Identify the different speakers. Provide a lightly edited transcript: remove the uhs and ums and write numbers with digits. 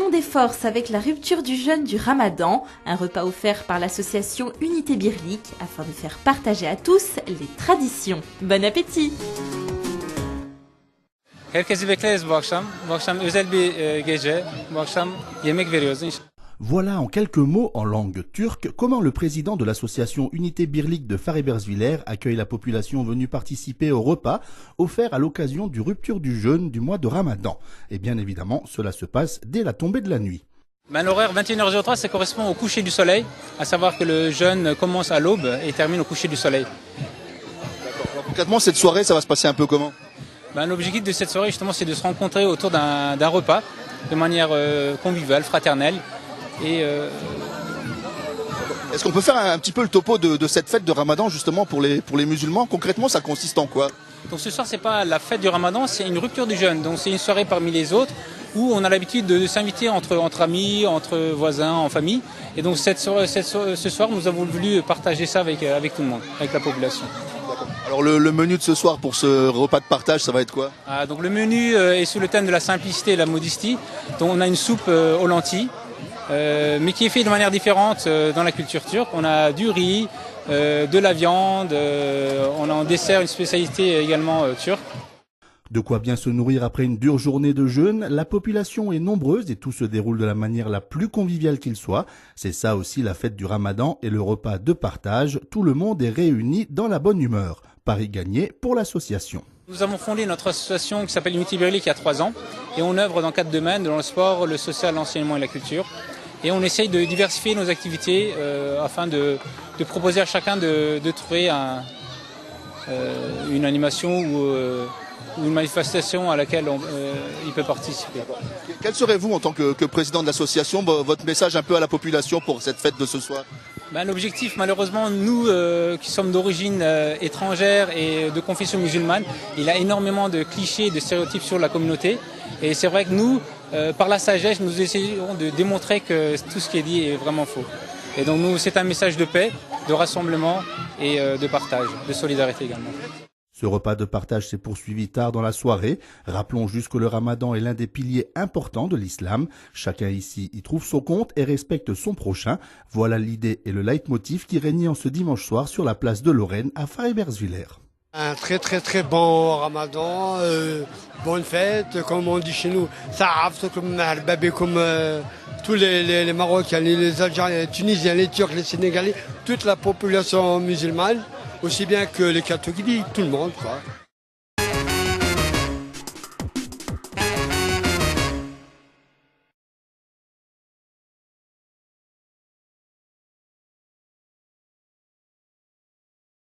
Speaker 1: union des forces avec la rupture du jeûne du Ramadan, un repas offert par l'association Unité Birlik afin de faire partager à tous les traditions. Bon appétit!
Speaker 2: Herkesi bekleriz bu akşam. Bu akşam özel bir gece. Bu akşam yemek veriyoruz inşallah.
Speaker 3: Voilà en quelques mots en langue turque comment le président de l'association Unité Birlik de Fars-et-Bergvillers accueille la population venue participer au repas offert à l'occasion du rupture du jeûne du mois de Ramadan. Et bien évidemment, cela se passe dès la tombée de la nuit.
Speaker 2: L'horaire 21h03, ça correspond au coucher du soleil, à savoir que le jeûne commence à l'aube et termine au coucher du soleil.
Speaker 4: Alors, concrètement, cette soirée, ça va se passer un peu comment?
Speaker 2: L'objectif de cette soirée, justement, c'est de se rencontrer autour d'un repas de manière conviviale, fraternelle.
Speaker 4: Est-ce qu'on peut faire un petit peu le topo de cette fête de Ramadan justement pour les musulmans? Concrètement, ça consiste en quoi?
Speaker 2: Donc ce soir, c'est pas la fête du Ramadan, c'est une rupture du jeûne. Donc c'est une soirée parmi les autres où on a l'habitude de s'inviter entre amis, entre voisins, en famille. Et donc ce soir, nous avons voulu partager ça avec tout le monde, avec la population.
Speaker 4: Alors le menu de ce soir pour ce repas de partage, ça va être quoi?
Speaker 2: Donc le menu est sous le thème de la simplicité et la modestie. Donc on a une soupe aux lentilles, mais qui est faite de manière différente dans la culture turque. On a du riz, de la viande, on a en dessert une spécialité également turque.
Speaker 3: De quoi bien se nourrir après une dure journée de jeûne, la population est nombreuse et tout se déroule de la manière la plus conviviale qu'il soit. C'est ça aussi la fête du Ramadan et le repas de partage. Tout le monde est réuni dans la bonne humeur. Pari gagné pour l'association.
Speaker 2: Nous avons fondé notre association qui s'appelle Unité Birlik il y a 3 ans et on œuvre dans 4 domaines, dans le sport, le social, l'enseignement et la culture. Et on essaye de diversifier nos activités afin de proposer à chacun de trouver une animation ou une manifestation à laquelle il peut participer.
Speaker 4: Quel serait-vous en tant que président de l'association, votre message un peu à la population pour cette fête de ce soir?
Speaker 2: L'objectif, malheureusement, nous qui sommes d'origine étrangère et de confession musulmane, il y a énormément de clichés, de stéréotypes sur la communauté. Et c'est vrai que nous, par la sagesse, nous essayons de démontrer que tout ce qui est dit est vraiment faux. Et donc nous, c'est un message de paix, de rassemblement et de partage, de solidarité également.
Speaker 3: Ce repas de partage s'est poursuivi tard dans la soirée. Rappelons juste que le Ramadan est l'un des piliers importants de l'islam. Chacun ici y trouve son compte et respecte son prochain. Voilà l'idée et le leitmotiv qui régnait en ce dimanche soir sur la place de Lorraine à Fars-et-Bergvillers.
Speaker 5: Un très bon Ramadan, bonne fête, comme on dit chez nous, Saaf, comme Arbabé, comme tous les Marocains, les Algériens, les Tunisiens, les Turcs, les Sénégalais, toute la population musulmane, aussi bien que les catholiques, tout le monde, quoi.